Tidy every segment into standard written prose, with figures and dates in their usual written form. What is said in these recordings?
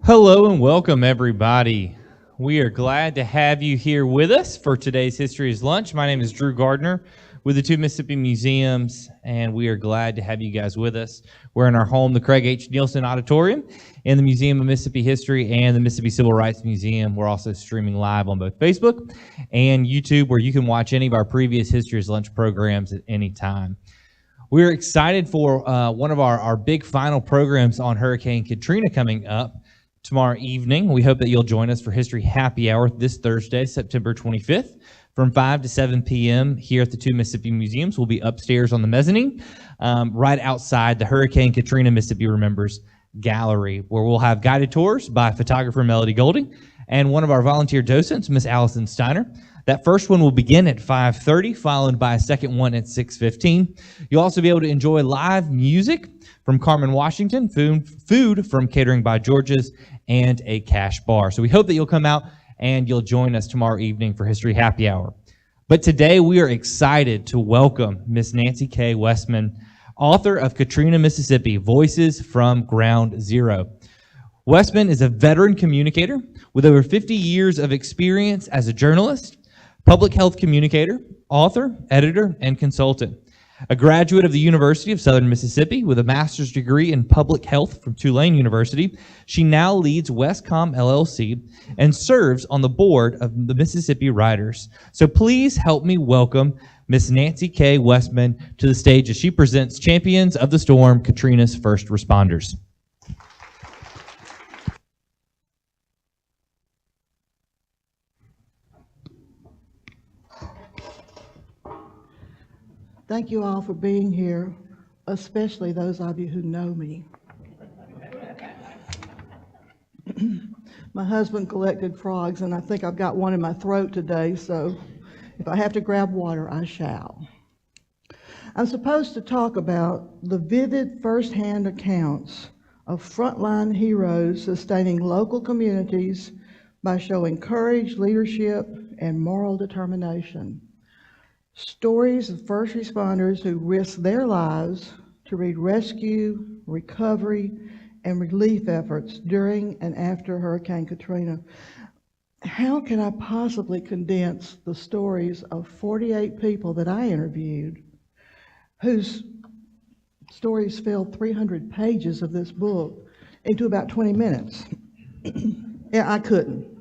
Hello and welcome, everybody. We are glad to have you here with us for today's History is Lunch. My name is Drew Gardner with the two Mississippi Museums, and we are glad to have you guys with us. We're in our home, the Craig H. Neilsen Auditorium, in the Museum of Mississippi History and the Mississippi Civil Rights Museum. We're also streaming live on both Facebook and YouTube, where you can watch any of our previous History is Lunch programs at any time. We're excited for one of our big final programs on Hurricane Katrina coming up tomorrow evening. We hope that you'll join us for History Happy Hour this Thursday, September 25th, from 5 to 7 p.m. here at the two Mississippi Museums. We'll be upstairs on the mezzanine, right outside the Hurricane Katrina Mississippi Remembers Gallery, where we'll have guided tours by photographer Melody Golding and one of our volunteer docents, Miss Allison Steiner. That first one will begin at 5:30, followed by a second one at 6:15. You'll also be able to enjoy live music from Carmen Washington, food from Catering by George's, and a cash bar. So we hope that you'll come out and you'll join us tomorrow evening for History Happy Hour. But today we are excited to welcome Miss NancyKay Wessman, author of Katrina, Mississippi, Voices from Ground Zero. Wessman is a veteran communicator with over 50 years of experience as a journalist, public health communicator, author, editor, and consultant. A graduate of the University of Southern Mississippi with a master's degree in public health from Tulane University, she now leads Westcom LLC and serves on the board of the Mississippi Writers. So please help me welcome Miss NancyKay Wessman to the stage as she presents Champions of the Storm, Katrina's First Responders. Thank you all for being here, especially those of you who know me. My husband collected frogs, and I think I've got one in my throat today, so if I have to grab water, I shall. I'm supposed to talk about the vivid first-hand accounts of frontline heroes sustaining local communities by showing courage, leadership, and moral determination. Stories of first responders who risked their lives to lead rescue, recovery, and relief efforts during and after Hurricane Katrina. How can I possibly condense the stories of 48 people that I interviewed, whose stories filled 300 pages of this book, into about 20 minutes? Yeah, I couldn't.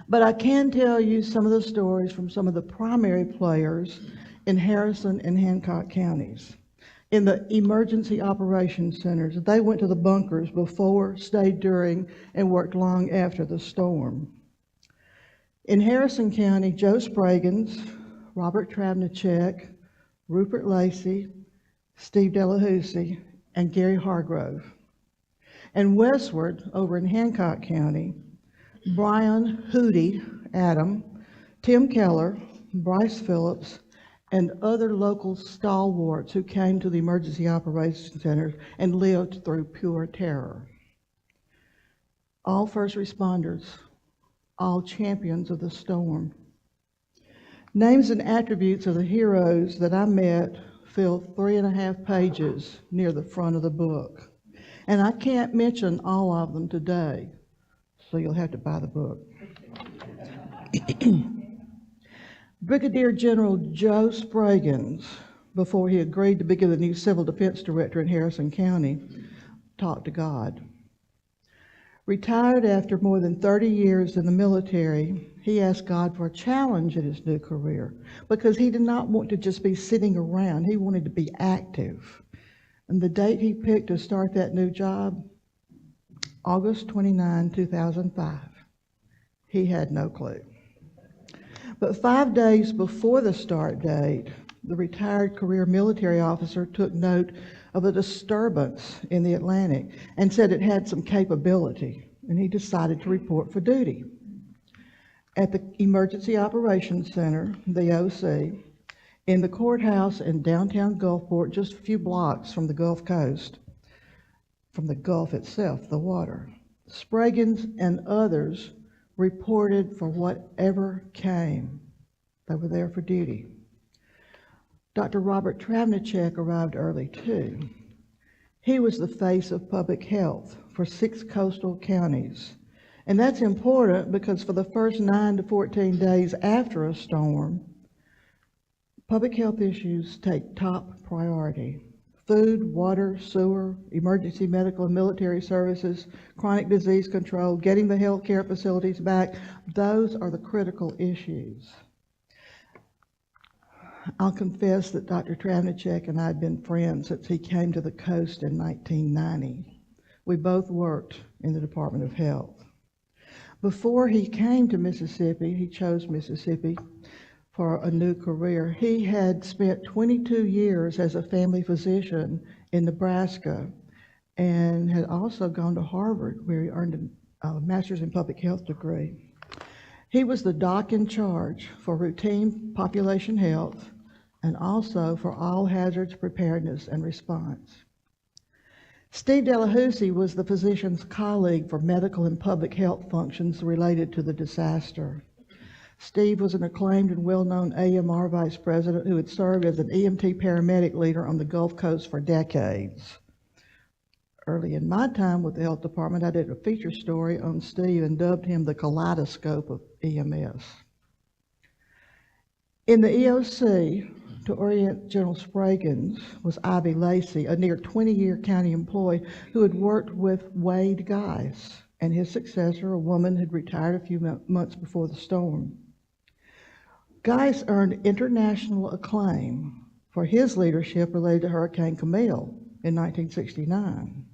But I can tell you some of the stories from some of the primary players in Harrison and Hancock counties. In the emergency operations centers, they went to the bunkers before, stayed during, and worked long after the storm. In Harrison County, Joe Spraggins, Robert Travnicek, Rupert Lacey, Steve Delahousie, and Gary Hargrove. And westward, over in Hancock County, Brian Hootie Adam, Tim Keller, Bryce Phillips, and other local stalwarts who came to the emergency operations center and lived through pure terror. All first responders, all champions of the storm. Names and attributes of the heroes that I met filled 3.5 pages near the front of the book. And I can't mention all of them today, so you'll have to buy the book. Brigadier General Joe Spraggins, before he agreed to become the new Civil Defense Director in Harrison County, talked to God. Retired after more than 30 years in the military, he asked God for a challenge in his new career because he did not want to just be sitting around. He wanted to be active. And the date he picked to start that new job, August 29, 2005. He had no clue. But 5 days before the start date, the retired career military officer took note of a disturbance in the Atlantic and said it had some capability, and he decided to report for duty. At the Emergency Operations Center, the OC, in the courthouse in downtown Gulfport, just a few blocks from the Gulf Coast, from the Gulf itself, the water, Spraggins and others reported for whatever came. They were there for duty. Dr. Robert Travnicek arrived early too. He was the face of public health for 6 coastal counties. And that's important because for the first 9 to 14 days after a storm, public health issues take top priority. Food, water, sewer, emergency medical and military services, chronic disease control, getting the health care facilities back, those are the critical issues. I'll confess that Dr. Travnicek and I had been friends since he came to the coast in 1990. We both worked in the Department of Health. Before he came to Mississippi, he chose Mississippi for a new career. He had spent 22 years as a family physician in Nebraska and had also gone to Harvard, where he earned a master's in public health degree. He was the doc in charge for routine population health and also for all hazards preparedness and response. Steve Delahousie was the physician's colleague for medical and public health functions related to the disaster. Steve was an acclaimed and well-known AMR vice president who had served as an EMT paramedic leader on the Gulf Coast for decades. Early in my time with the health department, I did a feature story on Steve and dubbed him the kaleidoscope of EMS. In the EOC, to orient General Spraggins, was Ivy Lacey, a near 20-year county employee who had worked with Wade Geis, and his successor, a woman who had retired a few months before the storm. Geis earned international acclaim for his leadership related to Hurricane Camille in 1969.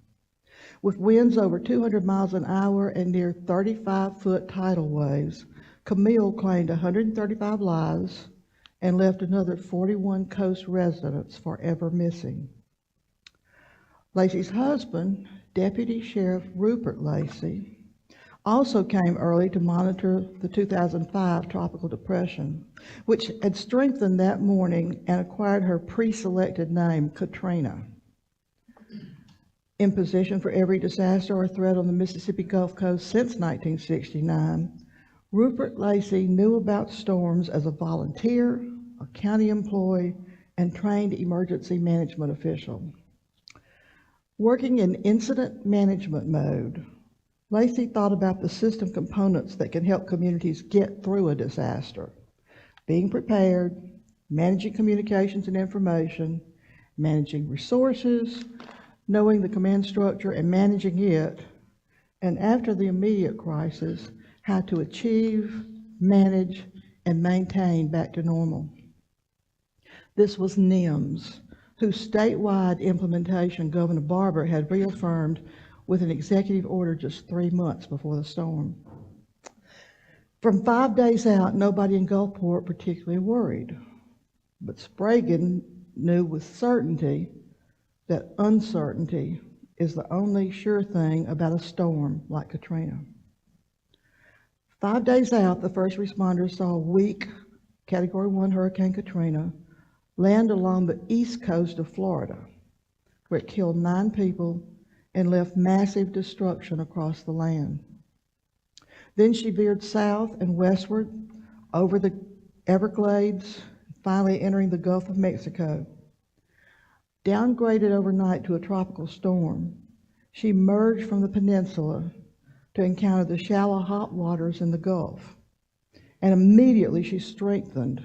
With winds over 200 miles an hour and near 35-foot tidal waves, Camille claimed 135 lives and left another 41 coast residents forever missing. Lacey's husband, Deputy Sheriff Rupert Lacey, also came early to monitor the 2005 tropical depression, which had strengthened that morning and acquired her pre-selected name, Katrina. In position for every disaster or threat on the Mississippi Gulf Coast since 1969, Rupert Lacey knew about storms as a volunteer, a county employee, and trained emergency management official. Working in incident management mode, Lacey thought about the system components that can help communities get through a disaster: being prepared, managing communications and information, managing resources, knowing the command structure and managing it, and after the immediate crisis, how to achieve, manage, and maintain back to normal. This was NIMS, whose statewide implementation Governor Barber had reaffirmed with an executive order just 3 months before the storm. From 5 days out, nobody in Gulfport particularly worried, but Spraggin knew with certainty that uncertainty is the only sure thing about a storm like Katrina. 5 days out, the first responders saw a weak Category 1 Hurricane Katrina land along the east coast of Florida, where it killed 9 people and left massive destruction across the land. Then she veered south and westward over the Everglades, finally entering the Gulf of Mexico. Downgraded overnight to a tropical storm, she emerged from the peninsula to encounter the shallow hot waters in the Gulf. And immediately she strengthened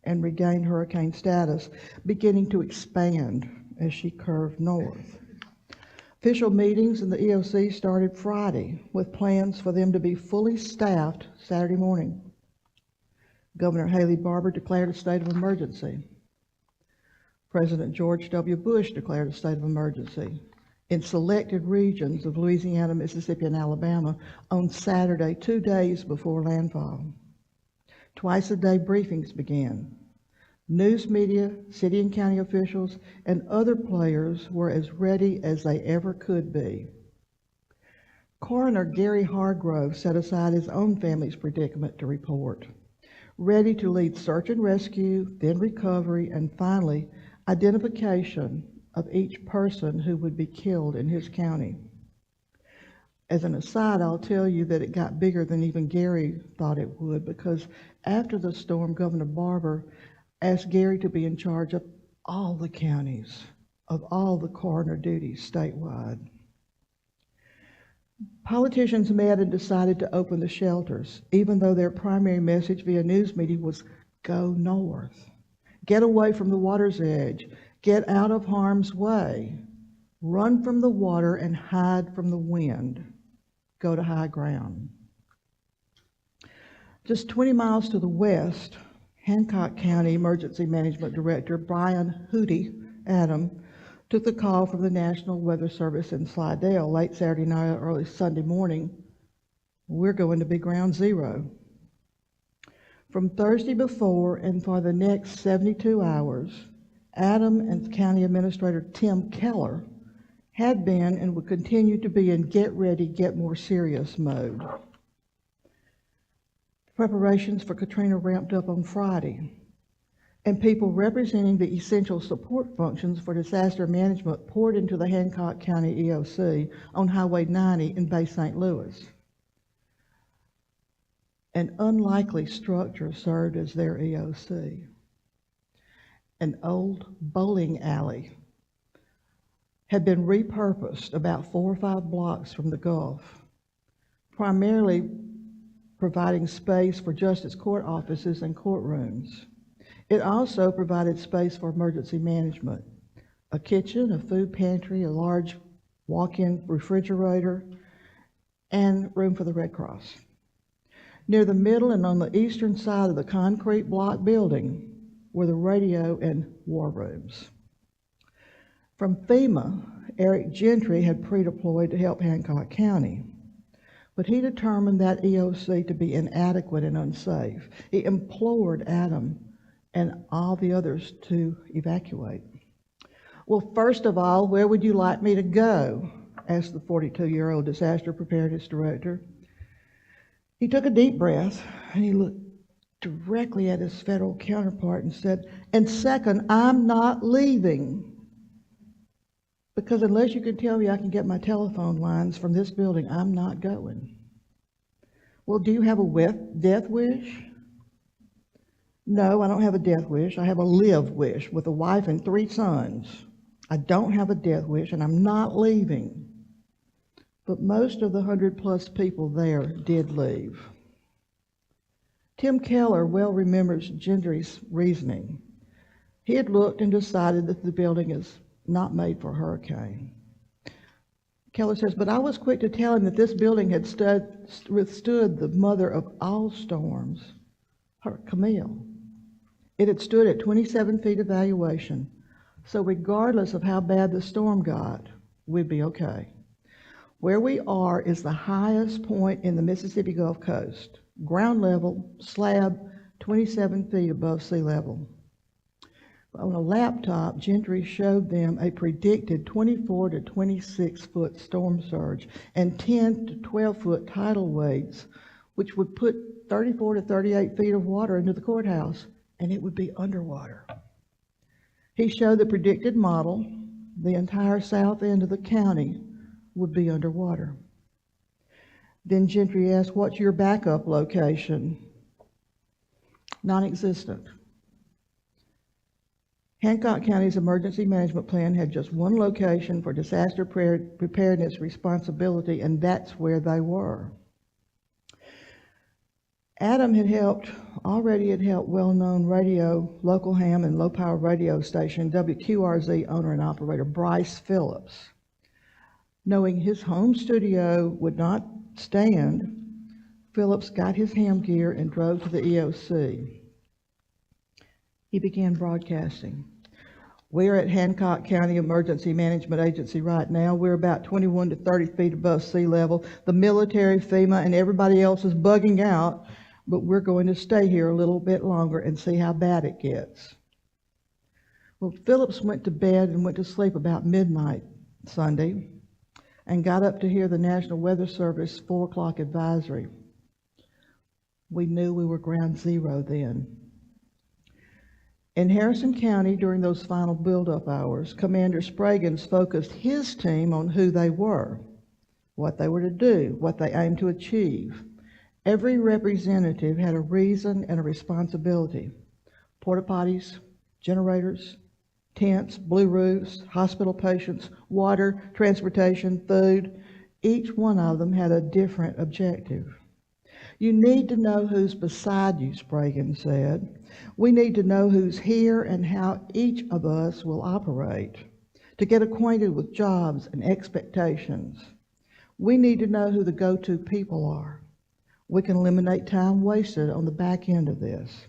and regained hurricane status, beginning to expand as she curved north. Official meetings in the EOC started Friday with plans for them to be fully staffed Saturday morning. Governor Haley Barbour declared a state of emergency. President George W. Bush declared a state of emergency in selected regions of Louisiana, Mississippi, and Alabama on Saturday, 2 days before landfall. Twice-a-day briefings began. News media, city and county officials, and other players were as ready as they ever could be. Coroner Gary Hargrove set aside his own family's predicament to report, ready to lead search and rescue, then recovery, and finally identification of each person who would be killed in his county. As an aside, I'll tell you that it got bigger than even Gary thought it would, because after the storm, Governor Barbour asked Gary to be in charge of all the counties of all the coroner duties statewide. Politicians met and decided to open the shelters, even though their primary message via news media was go north. Get away from the water's edge. Get out of harm's way. Run from the water and hide from the wind. Go to high ground. Just 20 miles to the west, Hancock County Emergency Management Director Brian Hootie Adam took the call from the National Weather Service in Slidell late Saturday night or early Sunday morning. We're going to be ground zero. From Thursday before and for the next 72 hours, Adam and County Administrator Tim Keller had been and would continue to be in get ready, get more serious mode. Preparations for Katrina ramped up on Friday, and people representing the essential support functions for disaster management poured into the Hancock County EOC on Highway 90 in Bay St. Louis. An unlikely structure served as their EOC. An old bowling alley had been repurposed about 4 or 5 blocks from the Gulf, primarily providing space for justice court offices and courtrooms. It also provided space for emergency management, a kitchen, a food pantry, a large walk-in refrigerator, and room for the Red Cross. Near the middle and on the eastern side of the concrete block building were the radio and war rooms. From FEMA, Eric Gentry had pre-deployed to help Hancock County, but he determined that EOC to be inadequate and unsafe. He implored Adam and all the others to evacuate. Well, first of all, where would you like me to go? Asked the 42-year-old disaster preparedness director. He took a deep breath and he looked directly at his federal counterpart and said, and second, I'm not leaving. Because unless you can tell me I can get my telephone lines from this building, I'm not going. Well, do you have a death wish? No, I don't have a death wish. I have a live wish with a wife and 3 sons. I don't have a death wish, and I'm not leaving. But most of the 100+ people there did leave. Tim Keller well remembers Gentry's reasoning. He had looked and decided that the building is not made for a hurricane. Keller says, but I was quick to tell him that this building had withstood the mother of all storms, Camille. It had stood at 27 feet of valuation, so regardless of how bad the storm got, we'd be okay. Where we are is the highest point in the Mississippi Gulf Coast, ground level, slab, 27 feet above sea level. On a laptop, Gentry showed them a predicted 24 to 26 foot storm surge and 10 to 12 foot tidal waves, which would put 34 to 38 feet of water into the courthouse, and it would be underwater. He showed the predicted model. The entire south end of the county would be underwater. Then Gentry asked, what's your backup location? Non-existent. Hancock County's emergency management plan had just one location for disaster preparedness responsibility, and that's where they were. Adam already had helped well-known local ham and low-power radio station WQRZ owner and operator Bryce Phillips. Knowing his home studio would not stand, Phillips got his ham gear and drove to the EOC. He began broadcasting. We're at Hancock County Emergency Management Agency right now. We're about 21 to 30 feet above sea level. The military, FEMA, and everybody else is bugging out, but we're going to stay here a little bit longer and see how bad it gets. Well, Phillips went to bed and went to sleep about midnight Sunday and got up to hear the National Weather Service 4 o'clock advisory. We knew we were ground zero then. In Harrison County, during those final build-up hours, Commander Spraggins focused his team on who they were, what they were to do, what they aimed to achieve. Every representative had a reason and a responsibility. Porta potties, generators, tents, blue roofs, hospital patients, water, transportation, food. Each one of them had a different objective. You need to know who's beside you, Spragan said. We need to know who's here and how each of us will operate, to get acquainted with jobs and expectations. We need to know who the go-to people are. We can eliminate time wasted on the back end of this.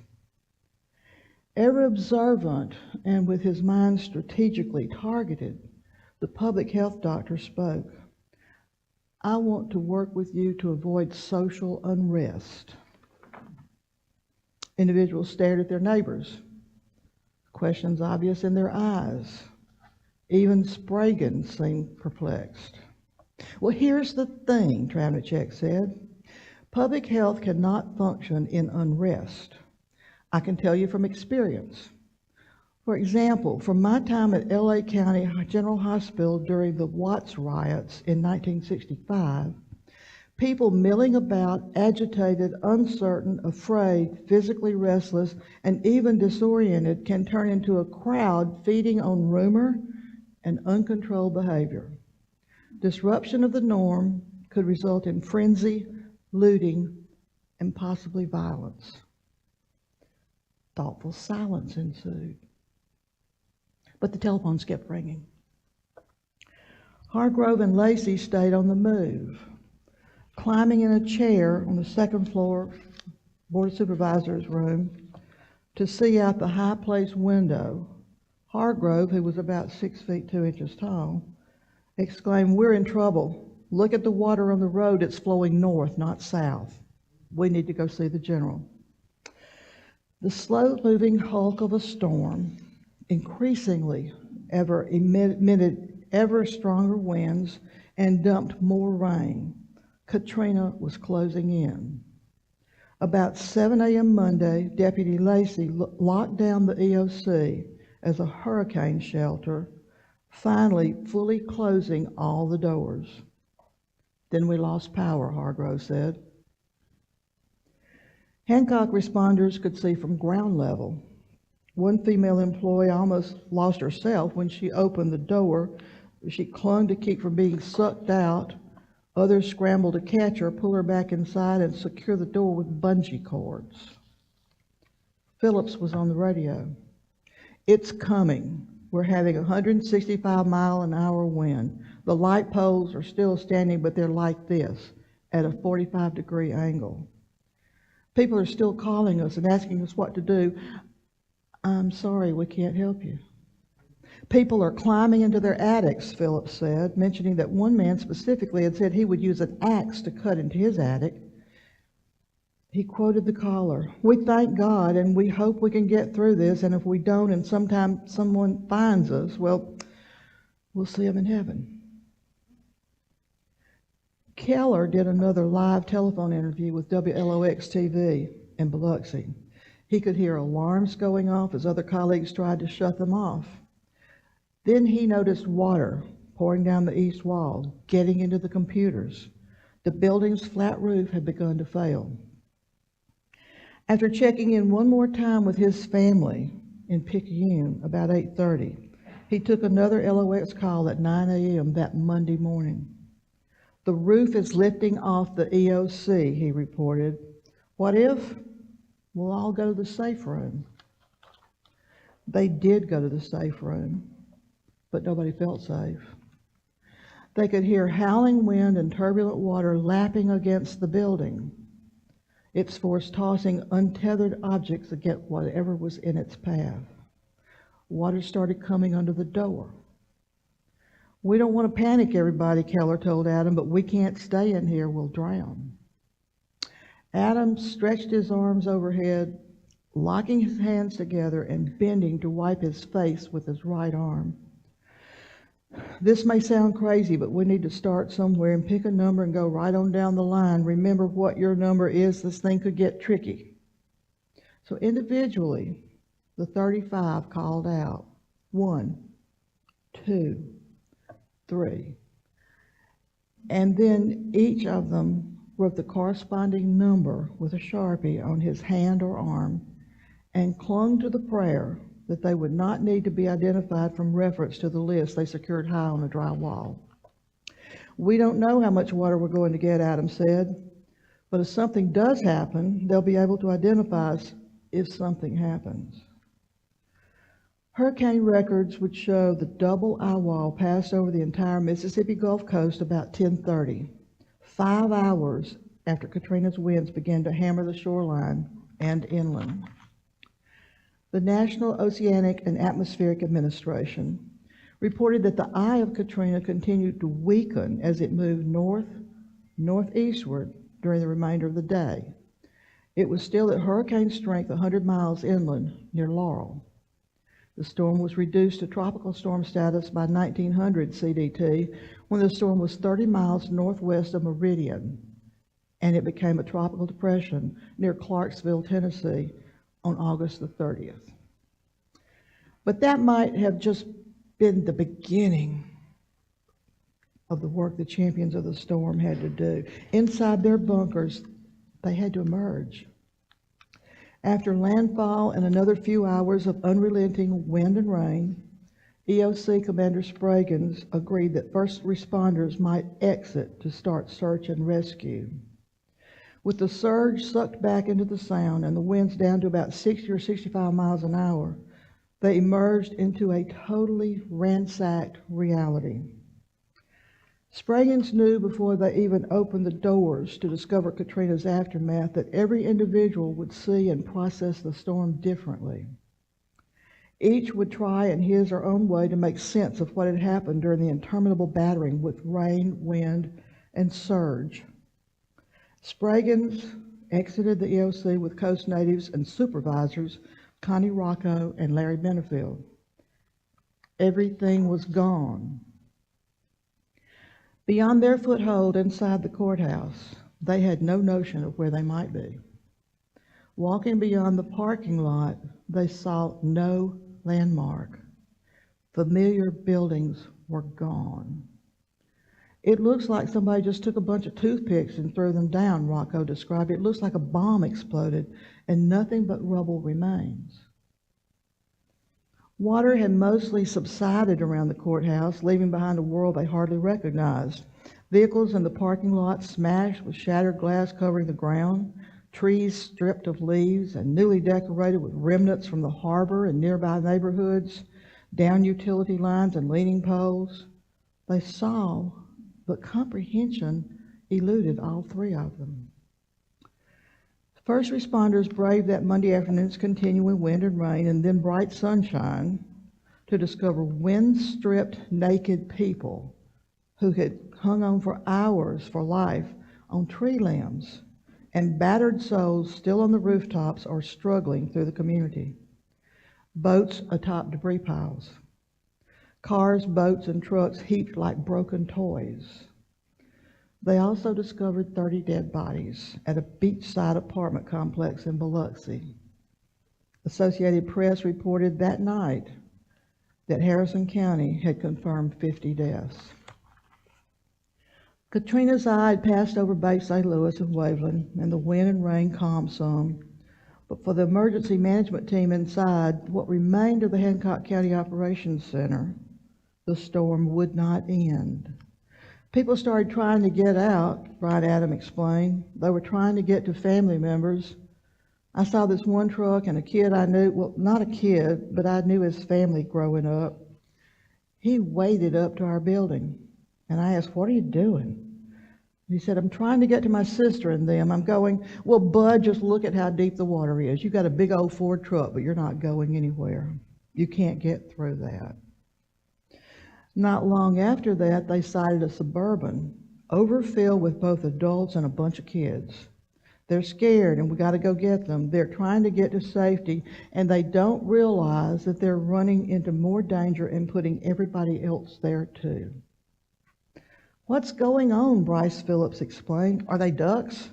Ever observant and with his mind strategically targeted, the public health doctor spoke. I want to work with you to avoid social unrest. Individuals stared at their neighbors, questions obvious in their eyes. Even Spragan seemed perplexed. Well, here's the thing, Travnicek said. Public health cannot function in unrest. I can tell you from experience. For example, from my time at LA County General Hospital during the Watts riots in 1965, people milling about, agitated, uncertain, afraid, physically restless, and even disoriented can turn into a crowd feeding on rumor and uncontrolled behavior. Disruption of the norm could result in frenzy, looting, and possibly violence. Thoughtful silence ensued. But the telephones kept ringing. Hargrove and Lacey stayed on the move, climbing in a chair on the second floor Board of Supervisors room to see out the high place window. Hargrove, who was about 6 feet 2 inches tall, exclaimed, "We're in trouble. Look at the water on the road. It's flowing north, not south. We need to go see the general." The slow-moving hulk of a storm increasingly emitted ever stronger winds and dumped more rain. Katrina was closing in. About 7 a.m. Monday, Deputy Lacey locked down the EOC as a hurricane shelter, finally fully closing all the doors. Then we lost power, Hargrove said. Hancock responders could see from ground level. One female employee almost lost herself when she opened the door. She clung to keep from being sucked out. Others scrambled to catch her, pull her back inside, and secure the door with bungee cords. Phillips was on the radio. "It's coming. We're having a 165-mile-an-hour wind. The light poles are still standing, but they're like this, at a 45-degree angle. People are still calling us and asking us what to do. I'm sorry, we can't help you." "People are climbing into their attics," Phillips said, mentioning that one man specifically had said he would use an axe to cut into his attic. He quoted the caller, "We thank God and we hope we can get through this, and if we don't and sometime someone finds us, well, we'll see them in heaven." Keller did another live telephone interview with WLOX-TV in Biloxi. He could hear alarms going off as other colleagues tried to shut them off. Then he noticed water pouring down the east wall, getting into the computers. The building's flat roof had begun to fail. After checking in one more time with his family in Picayune about 8:30, he took another LOX call at 9 a.m. that Monday morning. "The roof is lifting off the EOC," he reported. "What if? We'll all go to the safe room." They did go to the safe room, but nobody felt safe. They could hear howling wind and turbulent water lapping against the building, its force tossing untethered objects against whatever was in its path. Water started coming under the door. "We don't want to panic everybody," Keller told Adam, "but we can't stay in here. We'll drown." Adam stretched his arms overhead, locking his hands together and bending to wipe his face with his right arm. "This may sound crazy, but we need to start somewhere and pick a number and go right on down the line. Remember what your number is. This thing could get tricky." So individually, the 35 called out. 1, 2, 3. And then each of them wrote the corresponding number with a Sharpie on his hand or arm and clung to the prayer, that they would not need to be identified from reference to the list they secured high on a dry wall. "We don't know how much water we're going to get," Adam said, "but if something does happen, they'll be able to identify us if something happens." Hurricane records would show the double eye wall passed over the entire Mississippi Gulf Coast about 10:30, 5 hours after Katrina's winds began to hammer the shoreline and inland. The National Oceanic and Atmospheric Administration reported that the eye of Katrina continued to weaken as it moved northeastward during the remainder of the day. It was still at hurricane strength 100 miles inland near Laurel. The storm was reduced to tropical storm status by 1900 CDT when the storm was 30 miles northwest of Meridian, and it became a tropical depression near Clarksville, Tennessee on August the 30th. But that might have just been the beginning of the work the champions of the storm had to do. Inside their bunkers, they had to emerge. After landfall and another few hours of unrelenting wind and rain, EOC Commander Spraggins agreed that first responders might exit to start search and rescue. With the surge sucked back into the sound and the winds down to about 60 or 65 miles an hour, they emerged into a totally ransacked reality. Spraggins knew before they even opened the doors to discover Katrina's aftermath that every individual would see and process the storm differently. Each would try in his or own way to make sense of what had happened during the interminable battering with rain, wind, and surge. Spraggins exited the EOC with coast natives and supervisors Connie Rocco and Larry Benefield. Everything was gone. Beyond their foothold inside the courthouse, they had no notion of where they might be. Walking beyond the parking lot, they saw no landmark. Familiar buildings were gone. "It looks like somebody just took a bunch of toothpicks and threw them down," Rocco described. "It looks like a bomb exploded and nothing but rubble remains." Water had mostly subsided around the courthouse, leaving behind a world they hardly recognized. Vehicles in the parking lot smashed with shattered glass covering the ground, trees stripped of leaves and newly decorated with remnants from the harbor and nearby neighborhoods, down utility lines and leaning poles. They saw, but comprehension eluded all three of them. First responders braved that Monday afternoon's continuing wind and rain and then bright sunshine to discover wind-stripped, naked people who had hung on for hours for life on tree limbs, and battered souls still on the rooftops or struggling through the community. Boats atop debris piles. Cars, boats, and trucks heaped like broken toys. They also discovered 30 dead bodies at a beachside apartment complex in Biloxi. Associated Press reported that night that Harrison County had confirmed 50 deaths. Katrina's eye had passed over Bay St. Louis and Waveland, and the wind and rain calmed some. But for the emergency management team inside what remained of the Hancock County Operations Center, the storm would not end. People started trying to get out, Brian Adam explained. They were trying to get to family members. "I saw this one truck and a kid I knew," well, not a kid, but I knew his family growing up. "He waded up to our building, and I asked, 'What are you doing?' He said, 'I'm trying to get to my sister and them.' I'm going, 'Well, Bud, just look at how deep the water is. You got a big old Ford truck, but you're not going anywhere. You can't get through that.'" Not long after that, they sighted a Suburban, overfilled with both adults and a bunch of kids. They're scared, and we got to go get them. They're trying to get to safety, and they don't realize that they're running into more danger and putting everybody else there too. "What's going on?" Bryce Phillips explained. "Are they ducks?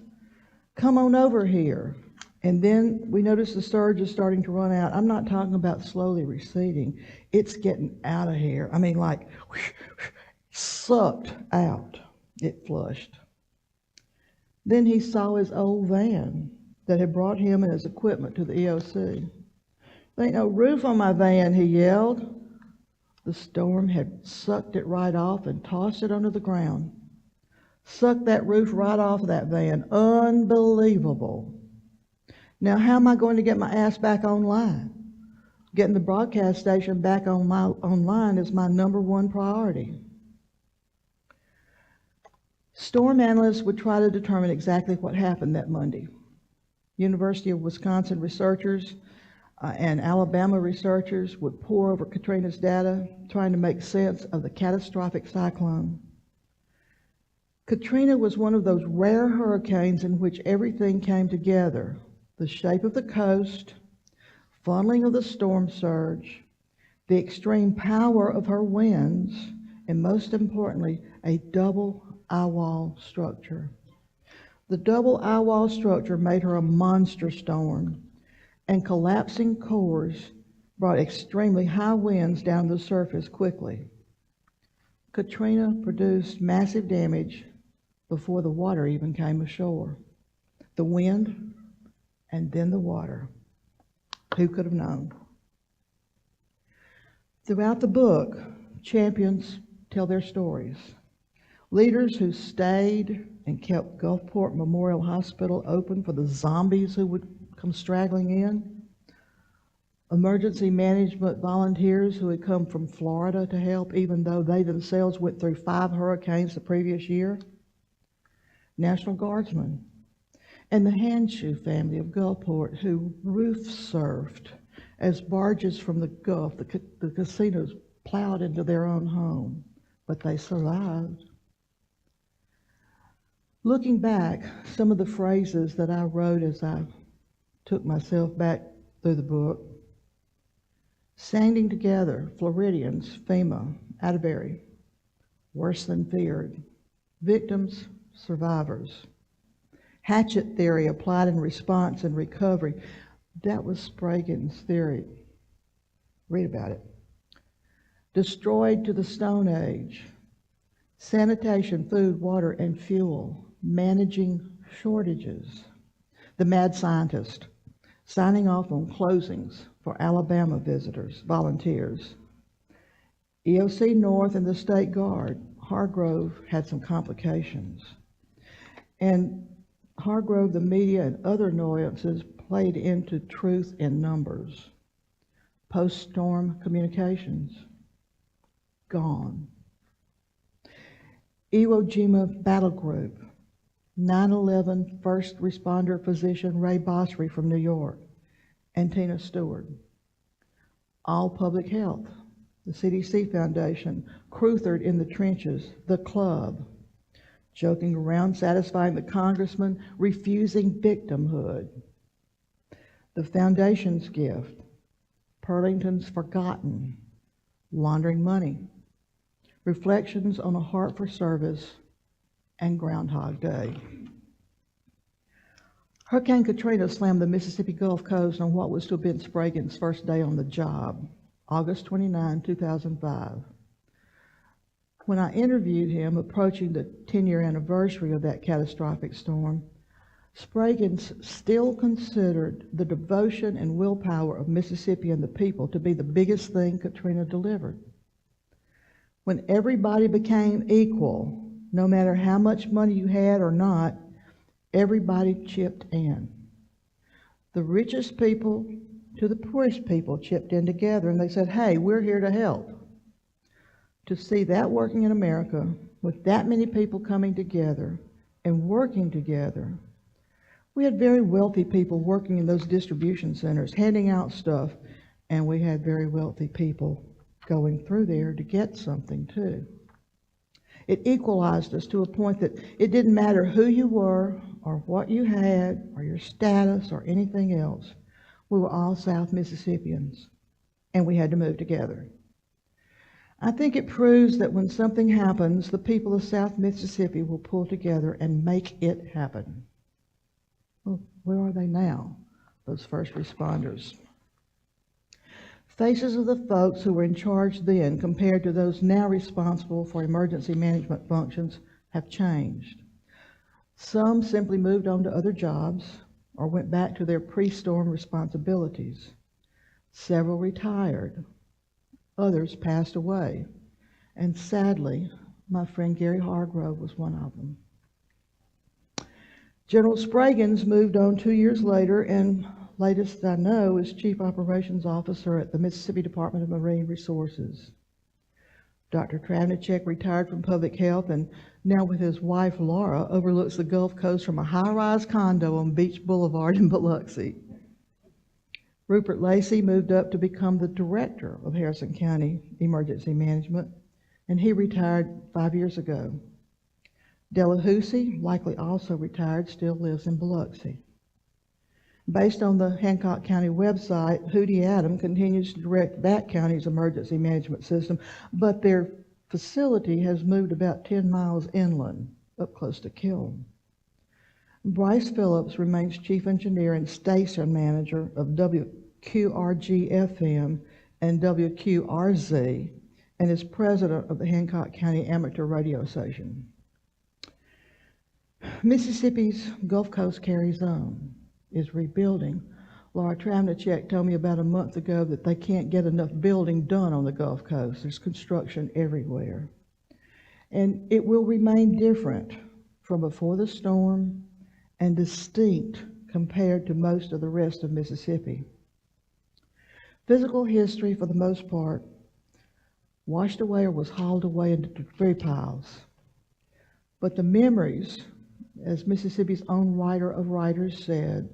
Come on over here." And then we noticed the surge is starting to run out. I'm not talking about slowly receding. It's getting out of here. I mean, like, sucked out. It flushed. Then he saw his old van that had brought him and his equipment to the EOC. There ain't no roof on my van, he yelled. The storm had sucked it right off and tossed it under the ground. Sucked that roof right off of that van. Unbelievable. Now, how am I going to get my ass back online? Getting the broadcast station back online is my #1 priority. Storm analysts would try to determine exactly what happened that Monday. University of Wisconsin researchers and Alabama researchers would pore over Katrina's data, trying to make sense of the catastrophic cyclone. Katrina was one of those rare hurricanes in which everything came together: the shape of the coast, funneling of the storm surge, the extreme power of her winds, and most importantly, a double eye-wall structure. The double eye-wall structure made her a monster storm, and collapsing cores brought extremely high winds down the surface quickly. Katrina produced massive damage before the water even came ashore. The wind and then the water. Who could have known? Throughout the book, champions tell their stories. Leaders who stayed and kept Gulfport Memorial Hospital open for the zombies who would come straggling in. Emergency management volunteers who had come from Florida to help, even though they themselves went through 5 hurricanes the previous year. National Guardsmen. And the Handshoe family of Gulfport who roof surfed as barges from the Gulf, the casinos, plowed into their own home, but they survived. Looking back, some of the phrases that I wrote as I took myself back through the book: standing together, Floridians, FEMA, Atterbury, worse than feared, victims, survivors. Hatchet theory applied in response and recovery. That was Sprague's theory. Read about it. Destroyed to the Stone Age. Sanitation, food, water, and fuel. Managing shortages. The mad scientist, signing off on closings for Alabama visitors, volunteers. EOC North and the State Guard. Hargrove had some complications. And Hargrove, the media, and other annoyances played into truth in numbers. Post-storm communications, gone. Iwo Jima Battle Group, 9/11 first responder physician Ray Bosry from New York, and Tina Stewart. All Public Health, the CDC Foundation, Crutherd in the Trenches, the Club, joking around, satisfying the congressman, refusing victimhood. The Foundation's Gift, Pearlington's Forgotten, Laundering Money, Reflections on a Heart for Service, and Groundhog Day. Hurricane Katrina slammed the Mississippi Gulf Coast on what was to have been Sprague's first day on the job, August 29, 2005. When I interviewed him approaching the 10-year anniversary of that catastrophic storm, Sprague still considered the devotion and willpower of Mississippi and the people to be the biggest thing Katrina delivered. When everybody became equal, no matter how much money you had or not, everybody chipped in. The richest people to the poorest people chipped in together, and they said, hey, we're here to help. To see that working in America with that many people coming together and working together. We had very wealthy people working in those distribution centers, handing out stuff, and we had very wealthy people going through there to get something too. It equalized us to a point that it didn't matter who you were or what you had or your status or anything else. We were all South Mississippians, and we had to move together. I think it proves that when something happens, the people of South Mississippi will pull together and make it happen. Well, where are they now, those first responders? Faces of the folks who were in charge then compared to those now responsible for emergency management functions have changed. Some simply moved on to other jobs or went back to their pre-storm responsibilities. Several retired. Others passed away. And sadly, my friend Gary Hargrove was one of them. General Spraggins moved on 2 years later, and latest I know is Chief Operations Officer at the Mississippi Department of Marine Resources. Dr. Travnicek retired from public health and now with his wife Laura overlooks the Gulf Coast from a high-rise condo on Beach Boulevard in Biloxi. Rupert Lacey moved up to become the director of Harrison County Emergency Management, and he retired 5 years ago. Delahousie, likely also retired, still lives in Biloxi. Based on the Hancock County website, Hootie Adam continues to direct that county's emergency management system, but their facility has moved about 10 miles inland, up close to Kiln. Bryce Phillips remains chief engineer and station manager of WQRG-FM and WQRZ, and is president of the Hancock County Amateur Radio Station. Mississippi's Gulf Coast carries on, is rebuilding. Laura Travnicek told me about a month ago that they can't get enough building done on the Gulf Coast. There's construction everywhere. And it will remain different from before the storm and distinct compared to most of the rest of Mississippi. Physical history, for the most part, washed away or was hauled away into debris piles. But the memories, as Mississippi's own writer of writers said,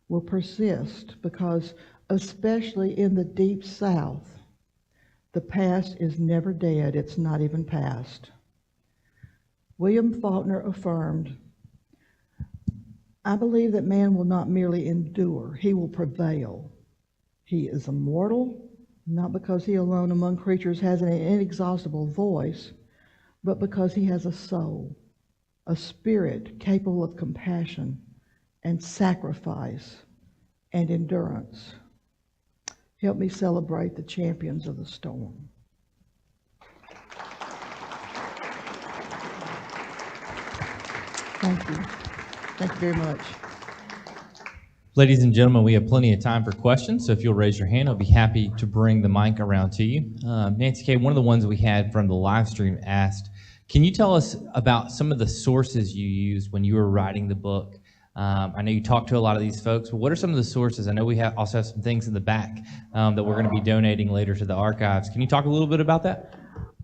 will persist because, especially in the Deep South, the past is never dead, it's not even past. William Faulkner affirmed, "I believe that man will not merely endure, he will prevail. He is immortal, not because he alone among creatures has an inexhaustible voice, but because he has a soul, a spirit capable of compassion and sacrifice and endurance." Help me celebrate the champions of the storm. Thank you. Thank you very much. Ladies and gentlemen, we have plenty of time for questions, so if you'll raise your hand, I'll be happy to bring the mic around to you. NancyKay, one of the ones we had from the live stream asked, can you tell us about some of the sources you used when you were writing the book? I know you talked to a lot of these folks, but what are some of the sources? I know we also have some things in the back that we're going to be donating later to the archives. Can you talk a little bit about that?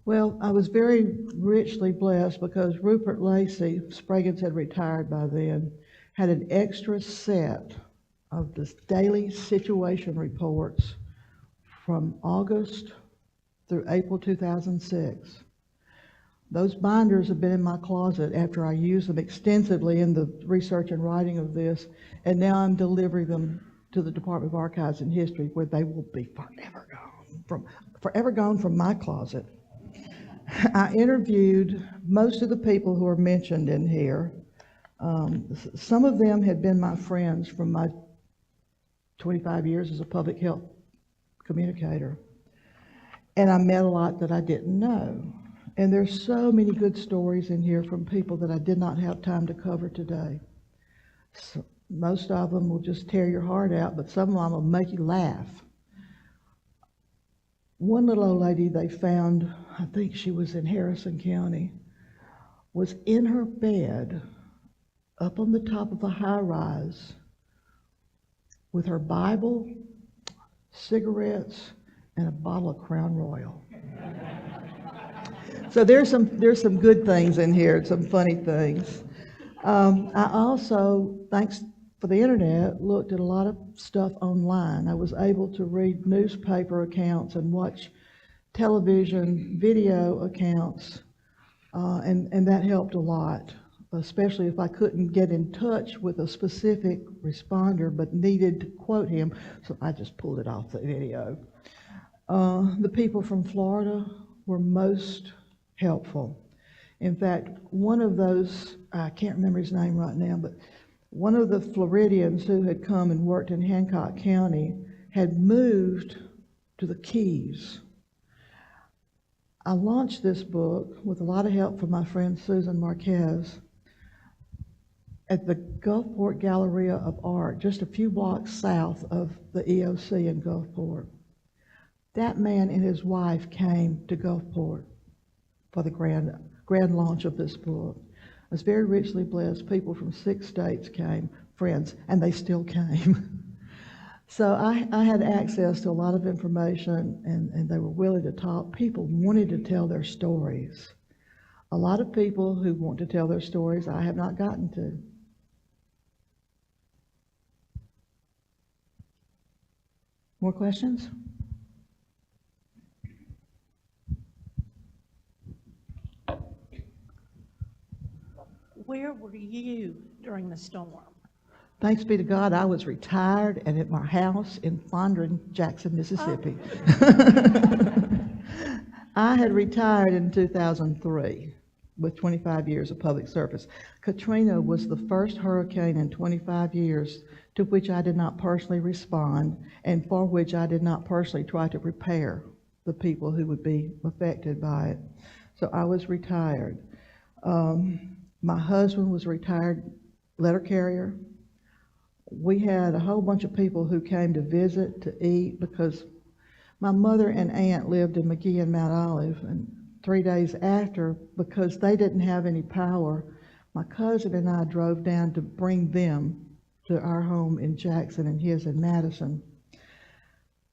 Well, I was very richly blessed because Rupert Lacey, Spraggins had retired by then, had an extra set of the daily situation reports from August through April 2006. Those binders have been in my closet after I used them extensively in the research and writing of this, and now I'm delivering them to the Department of Archives and History, where they will be forever gone from my closet. I interviewed most of the people who are mentioned in here. Some of them had been my friends from my 25 years as a public health communicator. And I met a lot that I didn't know. And there's so many good stories in here from people that I did not have time to cover today. So most of them will just tear your heart out, but some of them will make you laugh. One little old lady they found, I think she was in Harrison County, was in her bed up on the top of a high-rise with her Bible, cigarettes, and a bottle of Crown Royal. So there's some good things in here, some funny things. I also, thanks for the internet, looked at a lot of stuff online. I was able to read newspaper accounts and watch television video accounts, and that helped a lot, especially if I couldn't get in touch with a specific responder but needed to quote him, so I just pulled it off the video. The people from Florida were most helpful. In fact, one of those, I can't remember his name right now, but one of the Floridians who had come and worked in Hancock County had moved to the Keys. I launched this book with a lot of help from my friend Susan Marquez, at the Gulfport Galleria of Art, just a few blocks south of the EOC in Gulfport. That man and his wife came to Gulfport for the grand launch of this book. I was very richly blessed. People from 6 states came, friends, and they still came. So I had access to a lot of information, and they were willing to talk. People wanted to tell their stories. A lot of people who want to tell their stories I have not gotten to. More questions? Where were you during the storm? Thanks be to God, I was retired and at my house in Fondren, Jackson, Mississippi. I had retired in 2003 with 25 years of public service. Katrina was the first hurricane in 25 years to which I did not personally respond and for which I did not personally try to prepare the people who would be affected by it. So I was retired. My husband was a retired letter carrier. We had a whole bunch of people who came to visit, to eat, because my mother and aunt lived in McGee and Mount Olive, and 3 days after, because they didn't have any power, my cousin and I drove down to bring them to our home in Jackson and his in Madison.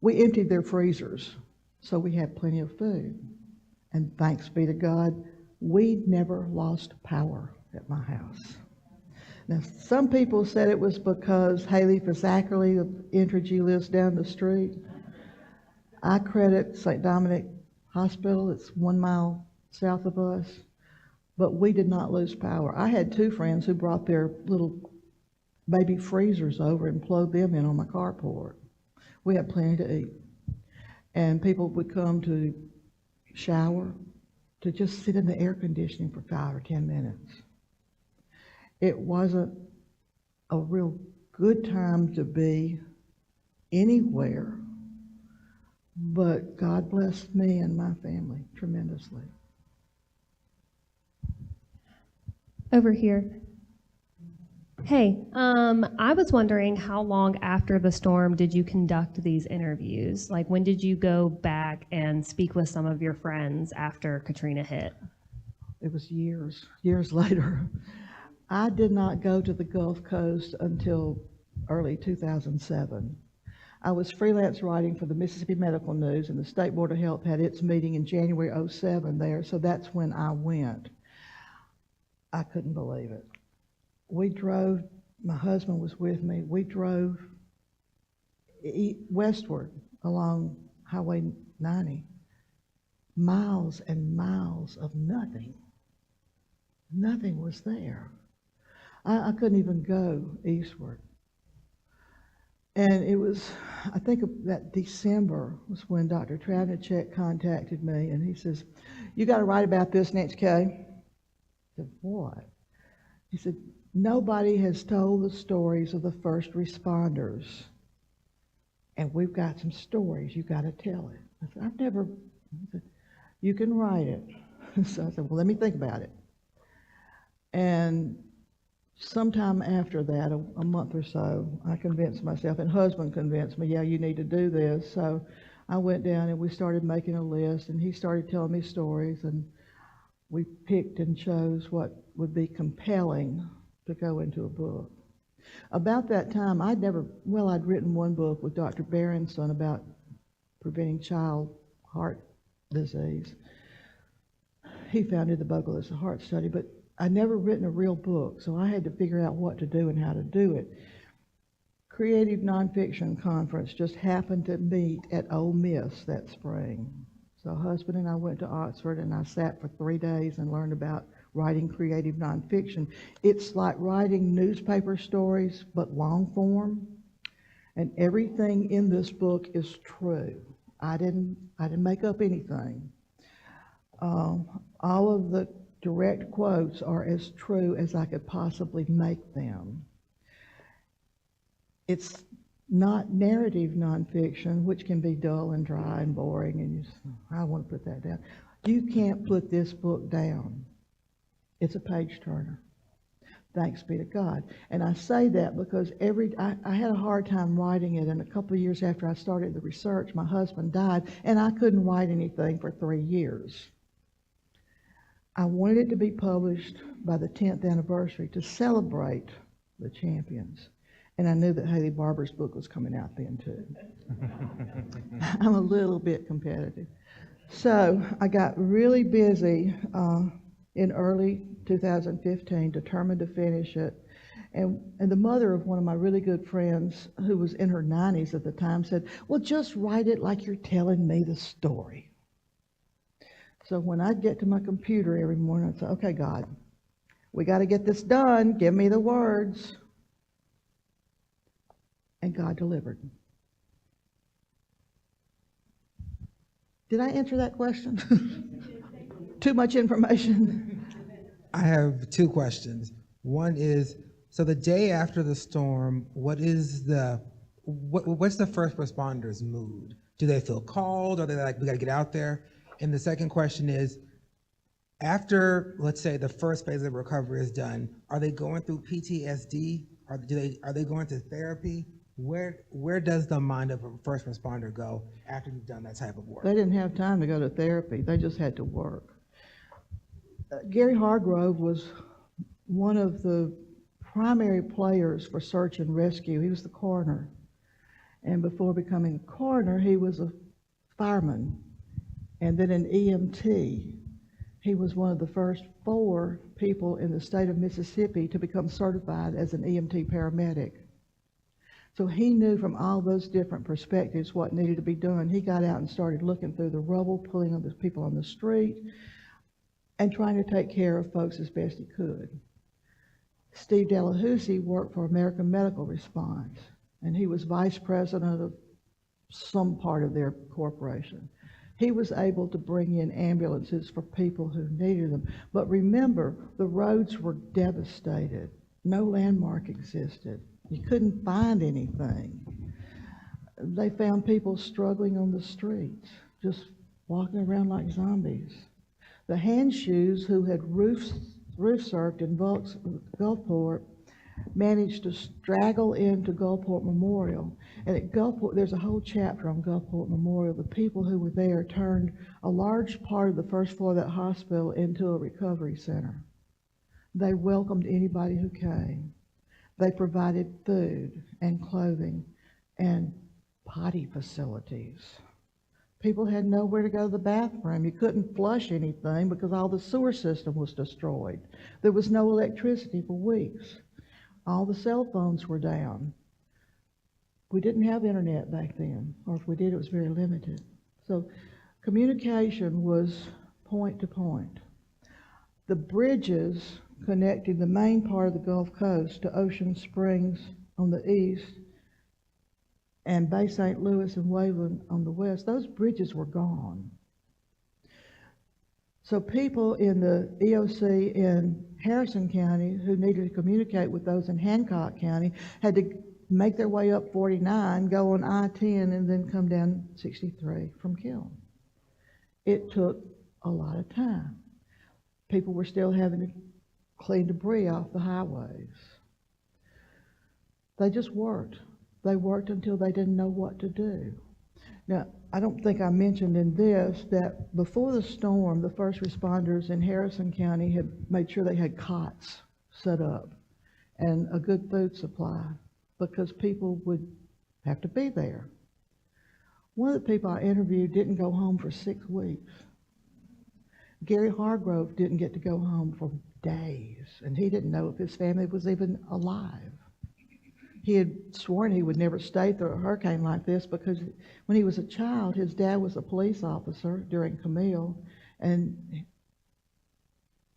We emptied their freezers, so we had plenty of food. And thanks be to God, we never lost power at my house. Now, some people said it was because Haley Fazzackerly of Entergy lives down the street. I credit St. Dominic Hospital. It's 1 mile south of us. But we did not lose power. I had 2 friends who brought their little baby freezers over and plugged them in on my carport. We had plenty to eat. And people would come to shower, to just sit in the air conditioning for 5 or 10 minutes. It wasn't a real good time to be anywhere, but God blessed me and my family tremendously. Over here. Hey, I was wondering how long after the storm did you conduct these interviews? Like, when did you go back and speak with some of your friends after Katrina hit? It was years later. I did not go to the Gulf Coast until early 2007. I was freelance writing for the Mississippi Medical News, and the State Board of Health had its meeting in January '07 there, so that's when I went. I couldn't believe it. We drove, my husband was with me, we drove westward along Highway 90, miles and miles of nothing. Nothing was there. I couldn't even go eastward. And it was, I think that December was when Dr. Travnicek contacted me, and he says, "You got to write about this, NancyKay." I said, "What?" He said, "Nobody has told the stories of the first responders, and we've got some stories. You've got to tell it." I said, "I've never," he said, "You can write it." So I said, "Well, let me think about it." And sometime after that, a month or so, I convinced myself, and husband convinced me, "Yeah, you need to do this." So I went down and we started making a list, and he started telling me stories, and we picked and chose what would be compelling to go into a book. About that time, I'd written one book with Dr. Berenson about preventing child heart disease. He founded the Douglas Heart Study, but I'd never written a real book, so I had to figure out what to do and how to do it. Creative Nonfiction Conference just happened to meet at Ole Miss that spring. So husband and I went to Oxford, and I sat for 3 days and learned about writing creative nonfiction. It's like writing newspaper stories, but long form. And everything in this book is true. I didn't make up anything. All of the direct quotes are as true as I could possibly make them. It's not narrative nonfiction, which can be dull and dry and boring, and I want to put that down. You can't put this book down. It's a page turner. Thanks be to God. And I say that because I had a hard time writing it, and a couple of years after I started the research, my husband died, and I couldn't write anything for 3 years. I wanted it to be published by the 10th anniversary to celebrate the champions. And I knew that Haley Barber's book was coming out then too. I'm a little bit competitive. So I got really busy in early 2015, determined to finish it. And the mother of one of my really good friends, who was in her 90s at the time, said, well, just write it like you're telling me the story. So when I'd get to my computer every morning, I'd say, okay, God, we got to get this done. Give me the words. And God delivered. Did I answer that question? Too much information? I have 2 questions. One is, so the day after the storm, what's the first responders' mood? Do they feel called? Are they like, we got to get out there? And the second question is, after, let's say, the first phase of recovery is done, are they going through PTSD? Are they going to therapy? Where does the mind of a first responder go after you've done that type of work? They didn't have time to go to therapy. They just had to work. Gary Hargrove was one of the primary players for search and rescue. He was the coroner. And before becoming a coroner, he was a fireman and then an EMT. He was one of the first 4 people in the state of Mississippi to become certified as an EMT paramedic. So he knew from all those different perspectives what needed to be done. He got out and started looking through the rubble, pulling on the people on the street, and trying to take care of folks as best he could. Steve Delahousie worked for American Medical Response, and he was vice president of some part of their corporation. He was able to bring in ambulances for people who needed them. But remember, the roads were devastated. No landmark existed. You couldn't find anything. They found people struggling on the streets, just walking around like zombies. The Handshoes, who had roof surfed in Gulfport, managed to straggle into Gulfport Memorial. And at Gulfport, there's a whole chapter on Gulfport Memorial. The people who were there turned a large part of the first floor of that hospital into a recovery center. They welcomed anybody who came. They provided food and clothing and potty facilities. People had nowhere to go to the bathroom. You couldn't flush anything because all the sewer system was destroyed. There was no electricity for weeks. All the cell phones were down. We didn't have internet back then, or if we did, it was very limited. So communication was point to point. The bridges connecting the main part of the Gulf Coast to Ocean Springs on the east and Bay St. Louis and Waveland on the west, those bridges were gone. So people in the EOC in Harrison County who needed to communicate with those in Hancock County had to make their way up 49, go on I-10, and then come down 63 from Kiln. It took a lot of time. People were still having to clean debris off the highways. They just worked. They worked until they didn't know what to do. Now, I don't think I mentioned in this that before the storm, the first responders in Harrison County had made sure they had cots set up and a good food supply because people would have to be there. One of the people I interviewed didn't go home for 6 weeks. Gary Hargrove didn't get to go home for days, and he didn't know if his family was even alive. He had sworn he would never stay through a hurricane like this because when he was a child, his dad was a police officer during Camille, and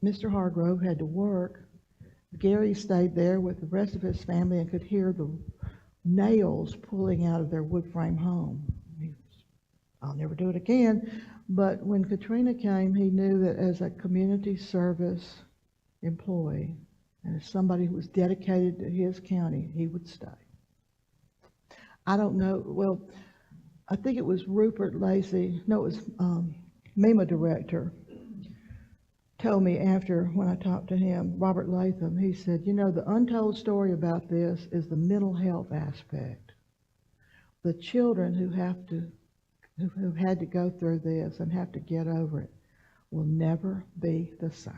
Mr. Hargrove had to work. Gary stayed there with the rest of his family and could hear the nails pulling out of their wood frame home. I'll never do it again. But when Katrina came, he knew that as a community service employee and as somebody who was dedicated to his county, he would stay. I don't know, well, I think it was Rupert Lacey, no, it was MEMA director, told me after, when I talked to him, Robert Latham, he said, you know, the untold story about this is the mental health aspect. The children who've had to go through this and have to get over it will never be the same.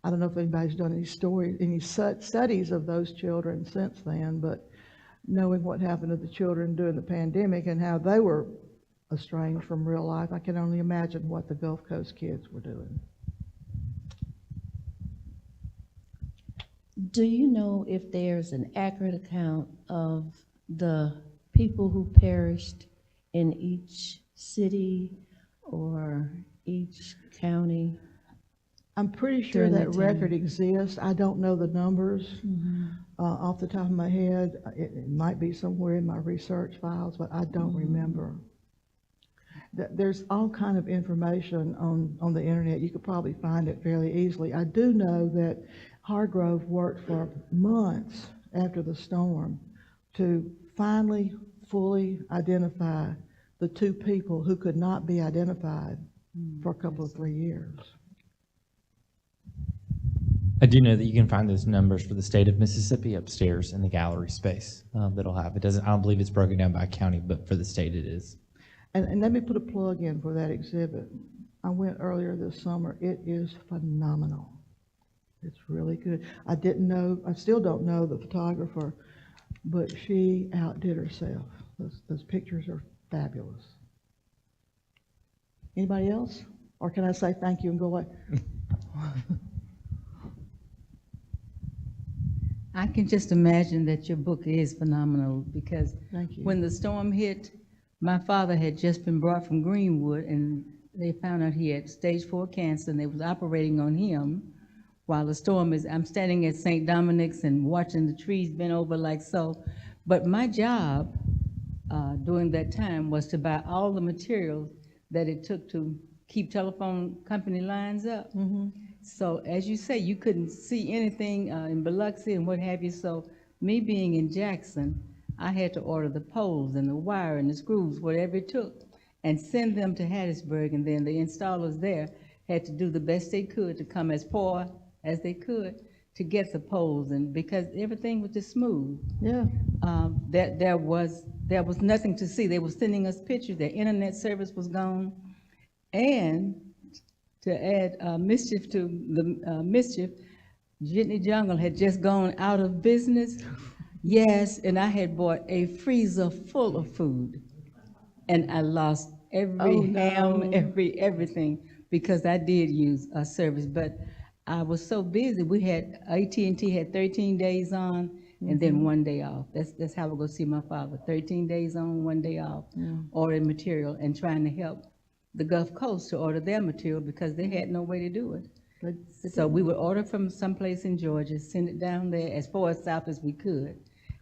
I don't know if anybody's done any studies of those children since then, but knowing what happened to the children during the pandemic and how they were estranged from real life, I can only imagine what the Gulf Coast kids were doing. Do you know if there's an accurate account of the people who perished in each city or each county? I'm pretty sure During that that time. record exists. I don't know the numbers off the top of my head. It might be somewhere in my research files, but I don't remember. There's all kind of information on the internet. You could probably find it fairly easily. I do know that Hargrove worked for months after the storm to finally fully identify the two people who could not be identified for a couple of 3 years. I do know that you can find those numbers for the state of Mississippi upstairs in the gallery space that'll have. It doesn't, I don't believe it's broken down by county, but for the state it is. And let me put a plug in for that exhibit. I went earlier this summer. It is phenomenal. It's really good. I still don't know the photographer, but she outdid herself. Those pictures are fabulous. Anybody else? Or can I say thank you and go away? I can just imagine that your book is phenomenal because Thank you. when the storm hit, my father had just been brought from Greenwood and they found out he had stage 4 cancer and they was operating on him while the storm is, I'm standing at St. Dominic's and watching the trees bend over like so. But my job during that time was to buy all the materials that it took to keep telephone company lines up. So as you say, you couldn't see anything in Biloxi and what have you. So me being in Jackson, I had to order the poles and the wire and the screws, whatever it took, and send them to Hattiesburg. And then the installers there had to do the best they could to come as far as they could to get the poles. And because everything was just smooth, Yeah. there was nothing to see. They were sending us pictures. Their internet service was gone. And to add mischief to the mischief, Jitney Jungle had just gone out of business. Yes, and I had bought a freezer full of food, and I lost every ham, everything, because I did use a service. But I was so busy. We had AT&T had 13 days on, and then 1 day off. That's how I go see my father. 13 days on, 1 day off, ordering material and trying to help the Gulf Coast to order their material because they had no way to do it. So we would order from someplace in Georgia, send it down there as far south as we could,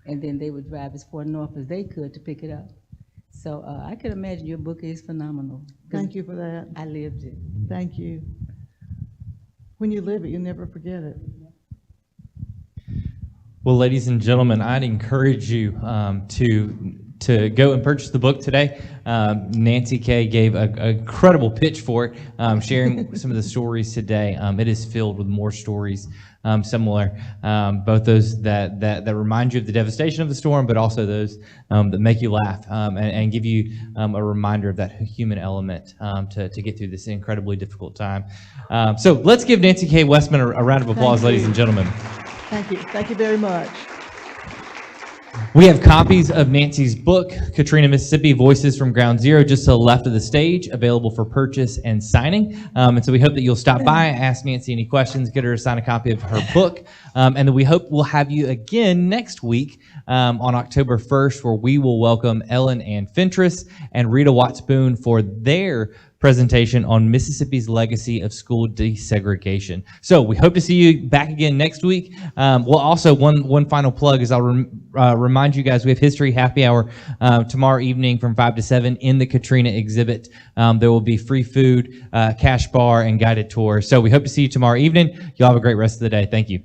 and then they would drive as far north as they could to pick it up. So I can imagine your book is phenomenal. Thank you for that. I lived it. Thank you. When you live it, you never forget it. Well, ladies and gentlemen, I'd encourage you to go and purchase the book today. NancyKay gave an incredible pitch for it, sharing some of the stories today. It is filled with more stories similar, both those that remind you of the devastation of the storm, but also those that make you laugh and give you a reminder of that human element to get through this incredibly difficult time. So let's give NancyKay Wessman a round of applause, ladies and gentlemen. Thank you. Thank you very much. We have copies of Nancy's book, Katrina, Mississippi, Voices from Ground Zero, just to the left of the stage, available for purchase and signing. And so we hope that you'll stop by, ask Nancy any questions, get her to sign a copy of her book. And then we hope we'll have you again next week on October 1st, where we will welcome Ellen Ann Fentress and Rita Watts Boone for their presentation on Mississippi's legacy of school desegregation. So we hope to see you back again next week. Well, also one final plug is I'll remind you guys we have History Happy Hour tomorrow evening from 5 to 7 in the Katrina exhibit. There will be free food, cash bar, and guided tour. So we hope to see you tomorrow evening. You'll have a great rest of the day. Thank you.